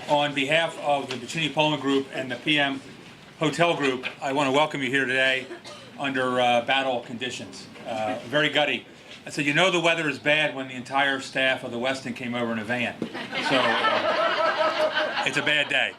On behalf of the Bacini Pullman Group and the PM Hotel Group, I want to welcome you here today under battle conditions. Very gutty. I said, you know the weather is bad when the entire staff of the Westin came over in a van. So it's a bad day.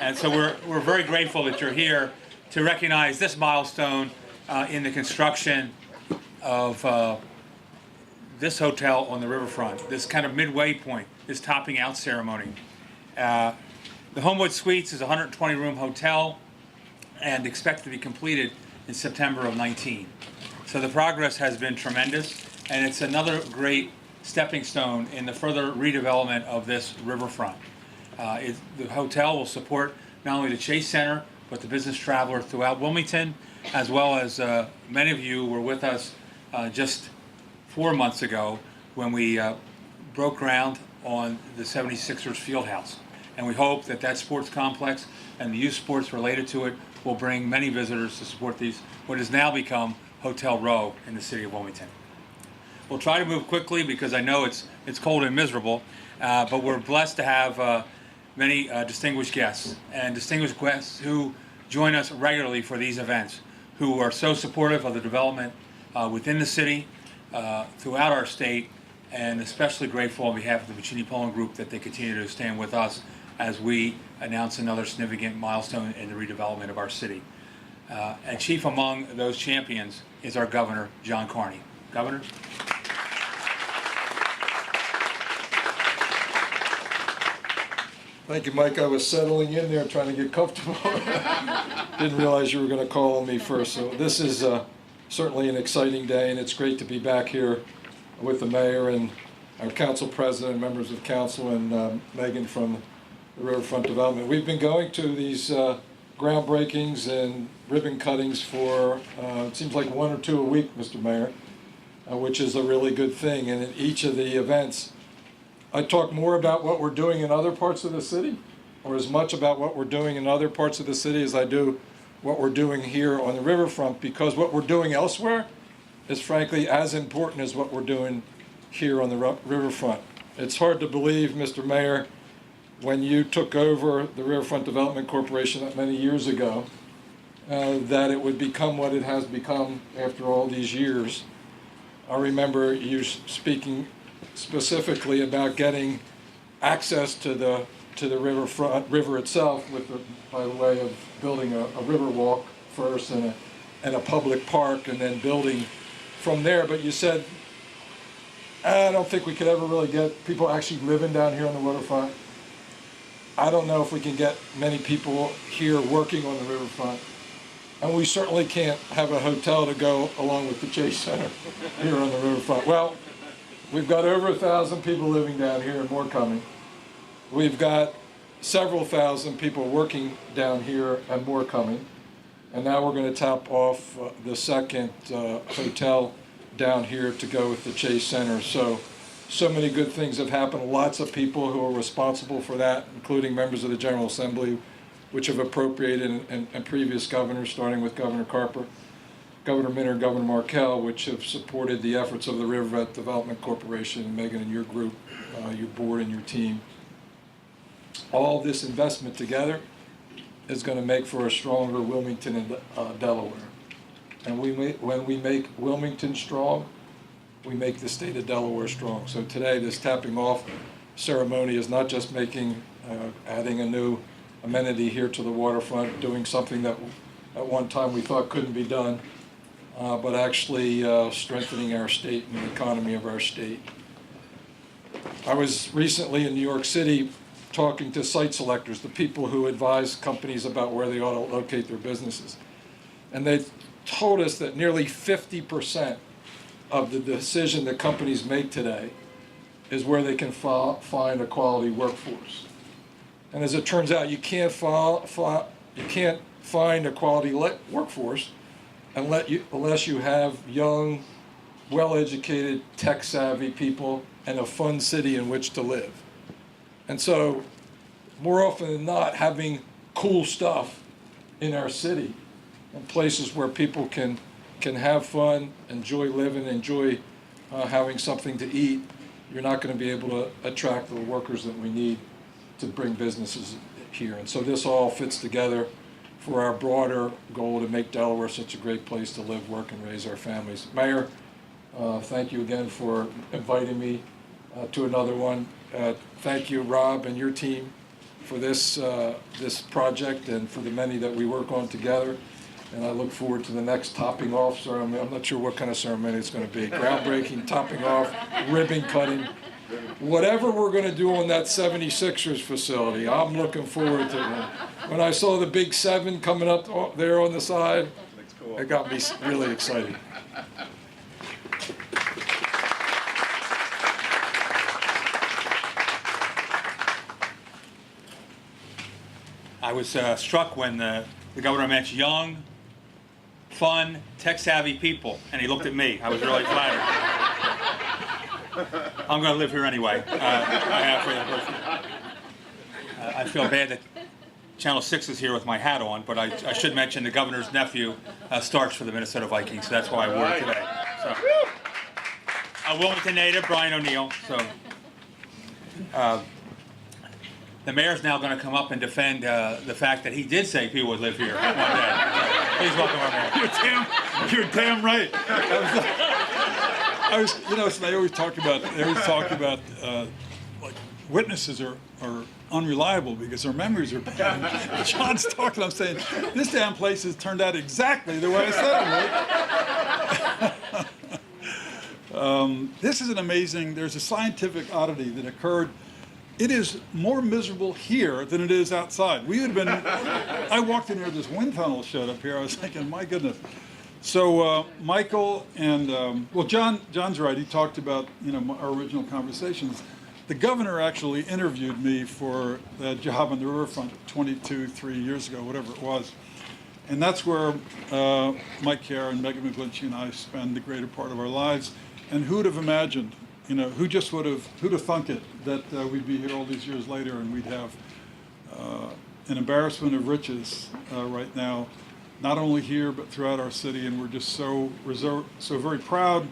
And so we're very grateful that you're here to recognize this milestone in the construction of this hotel on the riverfront, this kind of midway point, this topping out ceremony. The Homewood Suites is a 120-room hotel and expected to be completed in September of 19. So the progress has been tremendous, and it's another great stepping stone in the further redevelopment of this riverfront. The hotel will support not only the Chase Center, but the business traveler throughout Wilmington, as well as many of you were with us just 4 months ago when we broke ground on the 76ers Fieldhouse. And we hope that that sports complex and the youth sports related to it will bring many visitors to support what has now become Hotel Row in the city of Wilmington. We'll try to move quickly because I know it's cold and miserable, but we're blessed to have many distinguished guests who join us regularly for these events, who are so supportive of the development within the city, throughout our state, and especially grateful on behalf of the Bacini Pullman Group that they continue to stand with us as we announce another significant milestone in the redevelopment of our city. And chief among those champions is our Governor, John Carney. Governor? Thank you, Mike. I was settling in there trying to get comfortable. Didn't realize you were going to call on me first. So this is certainly an exciting day, and it's great to be back here with the mayor and our council president, members of council, and Megan from the Riverfront Development. We've been going to these groundbreakings and ribbon cuttings for, it seems like 1 or 2 a week, Mr. Mayor, which is a really good thing. And in each of the events, I talk more about what we're doing in other parts of the city, or as much about what we're doing in other parts of the city as I do what we're doing here on the riverfront, because what we're doing elsewhere is frankly as important as what we're doing here on the riverfront. It's hard to believe, Mr. Mayor, when you took over the Riverfront Development Corporation that many years ago, that it would become what it has become after all these years. I remember you speaking specifically about getting access to the river itself by the way of building a river walk first and a public park, and then building from there. But you said, I don't think we could ever really get people actually living down here on the waterfront. I don't know if we can get many people here working on the riverfront. And we certainly can't have a hotel to go along with the Chase Center here on the riverfront. Well, we've got over 1,000 people living down here and more coming. We've got several thousand people working down here and more coming. And now we're going to top off the second hotel down here to go with the Chase Center. So many good things have happened. Lots of people who are responsible for that, including members of the General Assembly, which have appropriated, and previous governors, starting with Governor Carper, Governor Minner, Governor Markell, which have supported the efforts of the Riverfront Development Corporation, and Megan and your group, your board and your team. All this investment together is going to make for a stronger Wilmington and Delaware. And when we make Wilmington strong, we make the state of Delaware strong. So today, this tapping off ceremony is not just adding a new amenity here to the waterfront, doing something that at one time we thought couldn't be done, but actually strengthening our state and the economy of our state. I was recently in New York City talking to site selectors, the people who advise companies about where they ought to locate their businesses. And they told us that nearly 50% of the decision that companies make today is where they can find a quality workforce. And as it turns out, you can't find a quality workforce unless you have young, well-educated, tech-savvy people and a fun city in which to live. And so, more often than not, having cool stuff in our city and places where people can have fun, enjoy living, enjoy having something to eat, you're not going to be able to attract the workers that we need to bring businesses here. And so this all fits together for our broader goal to make Delaware such a great place to live, work, and raise our families. Mayor, thank you again for inviting me to another one. Thank you, Rob, and your team for this project and for the many that we work on together. And I look forward to the next topping off ceremony. I'm not sure what kind of ceremony it's going to be. Groundbreaking, topping off, ribbon cutting. Whatever we're going to do on that 76ers facility, I'm looking forward to it. When I saw the big 7 coming up there on the side, it got me really excited. I was struck when the governor mentioned young, fun, tech-savvy people, and he looked at me. I was really flattered. I'm going to live here anyway. I feel bad that Channel 6 is here with my hat on, but I should mention the governor's nephew starts for the Minnesota Vikings, so that's why I wore it today. So, a Wilmington native, Brian O'Neill. So, the mayor's now going to come up and defend the fact that he did say people would live here one day. Please welcome our mayor. You're damn right. I was, you know, so they always talk about like witnesses are unreliable because their memories are bad. And John's talking, I'm saying, this damn place has turned out exactly the way I said it, right? This is an amazing, there's a scientific oddity that occurred. It is more miserable here than it is outside. We would have been, I walked in here, this wind tunnel showed up here. I was thinking, my goodness. So Michael and, well, John's right. He talked about, you know, our original conversations. The governor actually interviewed me for that job on the riverfront 3 years ago, whatever it was. And that's where Mike Kerr and Megan McGlinchey and I spend the greater part of our lives. And who'd have imagined, you know, who'd have thunk it that we'd be here all these years later and we'd have an embarrassment of riches right now, not only here but throughout our city, and we're just so very proud.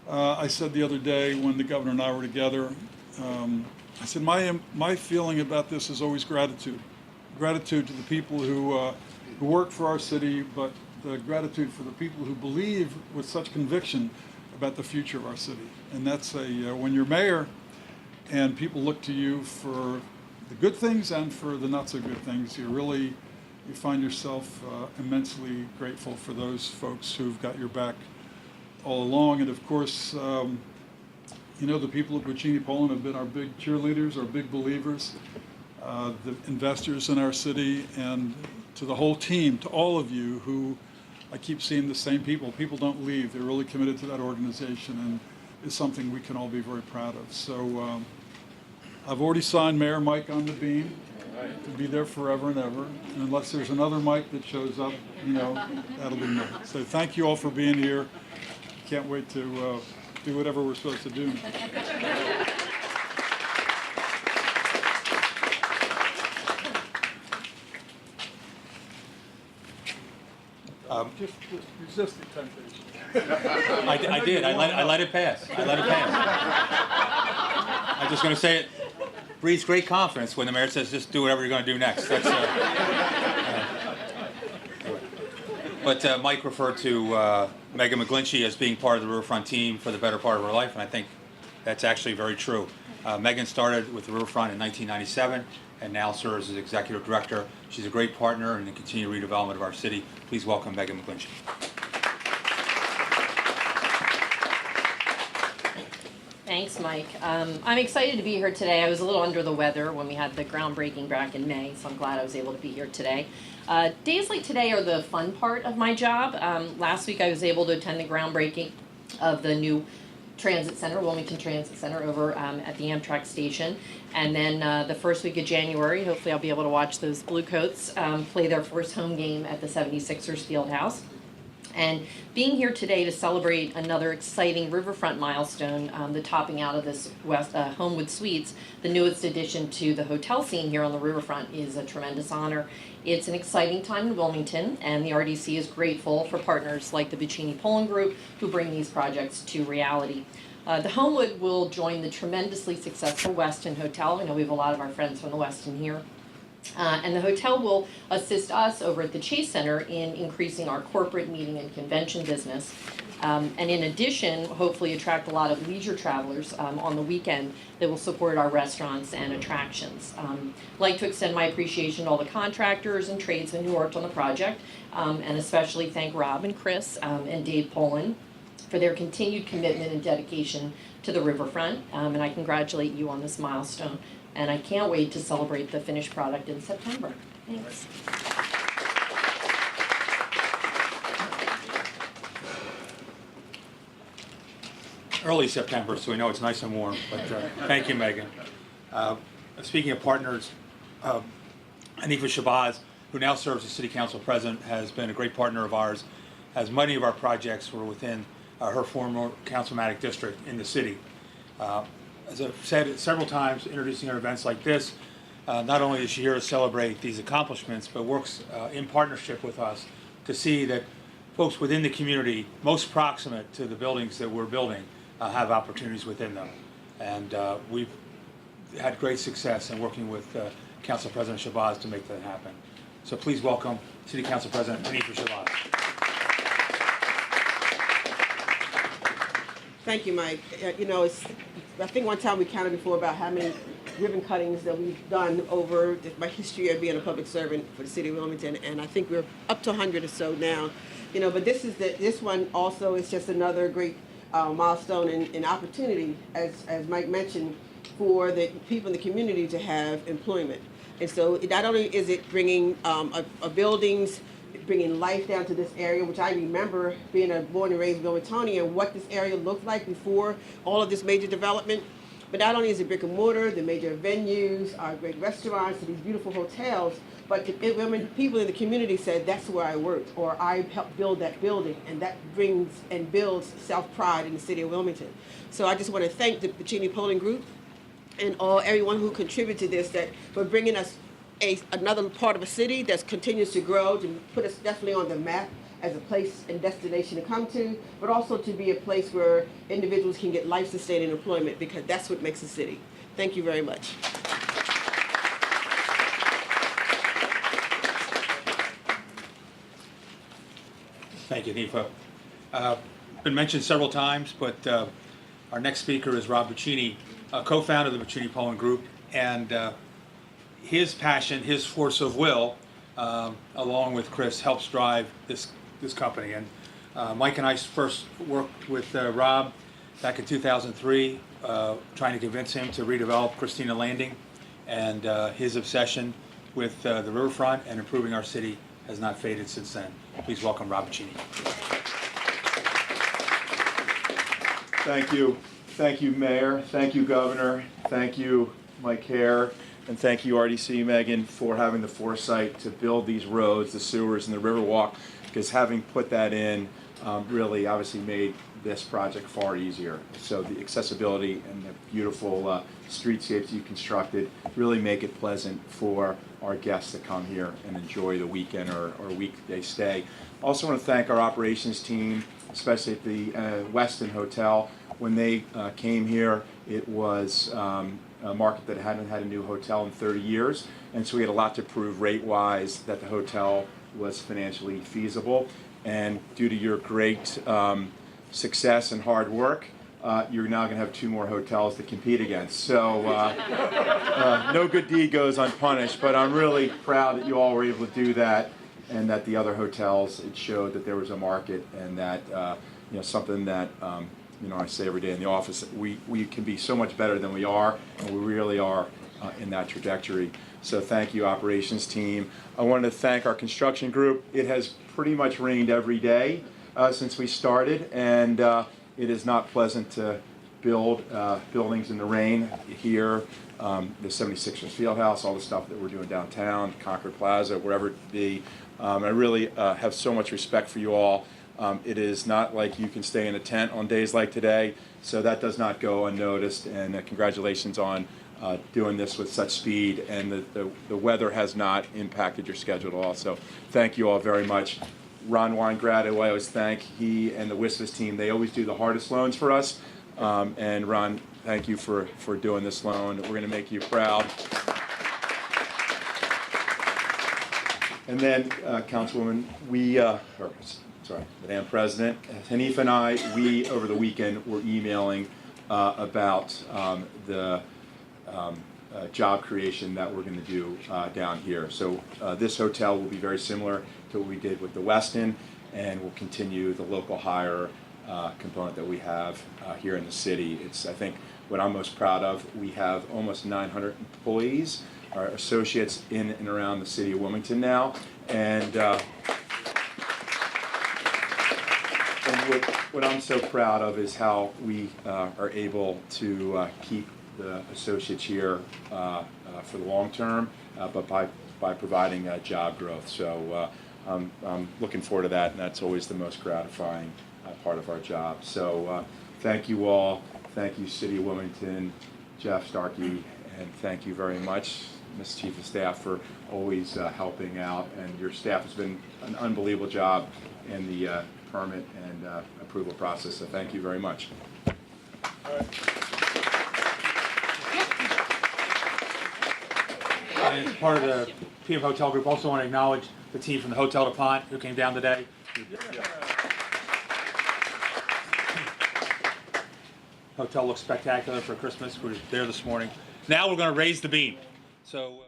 I said the other day when the governor and I were together, I said my feeling about this is always gratitude to the people who work for our city, but the gratitude for the people who believe with such conviction about the future of our city. And that's when you're mayor and people look to you for the good things and for the not so good things, you find yourself immensely grateful for those folks who've got your back all along. And of course, you know, the people of Buccini Poland have been our big cheerleaders, our big believers, the investors in our city, and to the whole team, to all of you who, I keep seeing the same people. People don't leave. They're really committed to that organization, and it's something we can all be very proud of. So I've already signed Mayor Mike on the beam to be there forever and ever. And unless there's another Mike that shows up, you know, that'll be me. So thank you all for being here. Can't wait to do whatever we're supposed to do. Just resist the temptation. I did. I let it pass. I'm just going to say it breeds great confidence when the mayor says, just do whatever you're going to do next. That's, but Mike referred to Megan McGlinchey as being part of the Riverfront team for the better part of her life, and I think that's actually very true. Megan started with the Riverfront in 1997 and now serves as executive director. She's a great partner in the continued redevelopment of our city. Please welcome Megan McGlinchey. Thanks, Mike. I'm excited to be here today. I was a little under the weather when we had the groundbreaking back in May, so I'm glad I was able to be here today. Days like today are the fun part of my job. Last week I was able to attend the groundbreaking of the new Transit Center, Wilmington Transit Center over at the Amtrak station. And then the first week of January, hopefully I'll be able to watch those Bluecoats play their first home game at the 76ers Fieldhouse. And being here today to celebrate another exciting riverfront milestone, the topping out of this Homewood Suites, the newest addition to the hotel scene here on the riverfront, is a tremendous honor. It's an exciting time in Wilmington, and the RDC is grateful for partners like the Buccini Poland Group who bring these projects to reality. The Homewood will join the tremendously successful Westin Hotel. I know we have a lot of our friends from the Westin here. And the hotel will assist us over at the Chase Center in increasing our corporate meeting and convention business. And in addition, hopefully attract a lot of leisure travelers on the weekend that will support our restaurants and attractions. I'd like to extend my appreciation to all the contractors and tradesmen who worked on the project, and especially thank Rob and Chris and Dave Poland for their continued commitment and dedication to the riverfront. And I congratulate you on this milestone. And I can't wait to celebrate the finished product in September. Thanks. Early September, so we know it's nice and warm, but thank you, Megan. Speaking of partners, Hanifa Shabazz, who now serves as City Council President, has been a great partner of ours, as many of our projects were within her former councilmatic district in the city. As I've said several times, introducing our events like this, not only is she here to celebrate these accomplishments, but works in partnership with us to see that folks within the community most proximate to the buildings that we're building have opportunities within them. And we've had great success in working with Council President Shabazz to make that happen. So please welcome City Council President Hanifa Shabazz. Thank you, Mike. You know, I think one time we counted before about how many ribbon cuttings that we've done over my history of being a public servant for the city of Wilmington, and I think we're up to 100 or so now. You know, but this one also is just another great milestone and opportunity, as Mike mentioned, for the people in the community to have employment. And so not only is it bringing a buildings, bringing life down to this area, which I remember being a born and raised Wilmingtonian, what this area looked like before all of this major development. But not only is it brick and mortar, the major venues, our great restaurants, these beautiful hotels, but people in the community said, that's where I worked, or I helped build that building, and that brings and builds self-pride in the city of Wilmington. So I just want to thank the Cheney Polling Group and everyone who contributed to this, that for bringing us another part of a city that continues to grow, to put us definitely on the map as a place and destination to come to, but also to be a place where individuals can get life-sustaining employment, because that's what makes a city. Thank you very much. Thank you, Hanifa. Been mentioned several times, but our next speaker is Rob Buccini, co-founder of the Buccini Polling Group, and his passion, his force of will, along with Chris, helps drive this company. And Mike and I first worked with Rob back in 2003, trying to convince him to redevelop Christina Landing, and his obsession with the riverfront and improving our city has not faded since then. Please welcome Rob Buccini. Thank you. Thank you, Mayor. Thank you, Governor. Thank you, Mike Hare. And thank you, RDC Megan, for having the foresight to build these roads, the sewers, and the Riverwalk, because having put that in really obviously made this project far easier. So the accessibility and the beautiful streetscapes you constructed really make it pleasant for our guests to come here and enjoy the weekend or weekday stay. Also want to thank our operations team, especially at the Westin Hotel. When they came here, it was a market that hadn't had a new hotel in 30 years, and so we had a lot to prove rate-wise that the hotel was financially feasible. And due to your great success and hard work, you're now going to have 2 more hotels to compete against. So no good deed goes unpunished, but I'm really proud that you all were able to do that, and that the other hotels, it showed that there was a market, and that something that I say every day in the office, that we can be so much better than we are, and we really are in that trajectory. So thank you, operations team. I wanted to thank our construction group. It has pretty much rained every day since we started, and it is not pleasant to build buildings in the rain here. The 76ers Fieldhouse, all the stuff that we're doing downtown, Concord Plaza, wherever it be. I really have so much respect for you all. It is not like you can stay in a tent on days like today, so that does not go unnoticed, and congratulations on doing this with such speed, and the weather has not impacted your schedule at all, so thank you all very much. Ron Weingrad, who I always thank, he and the WISPAS team, they always do the hardest loans for us, And Ron, thank you for doing this loan. We're going to make you proud. And then, Councilwoman, Madam President, Hanifa and I, we over the weekend were emailing about the job creation that we're going to do down here. So this hotel will be very similar to what we did with the Westin, and we'll continue the local hire component that we have here in the city. It's, I think, what I'm most proud of. We have almost 900 employees, our associates in and around the city of Wilmington now, and what I'm so proud of is how we are able to keep the associates here for the long term, but by providing job growth. So I'm looking forward to that, and that's always the most gratifying part of our job. So thank you all. Thank you, City of Wilmington, Jeff Starkey, and thank you very much, Ms. Chief of Staff, for always helping out. And your staff has been an unbelievable job in the permit and approval process. So thank you very much. And as part of the PM Hotel Group, also want to acknowledge the team from the Hotel de Pont who came down today. Hotel looks spectacular for Christmas. We were there this morning. Now we're going to raise the beam. So.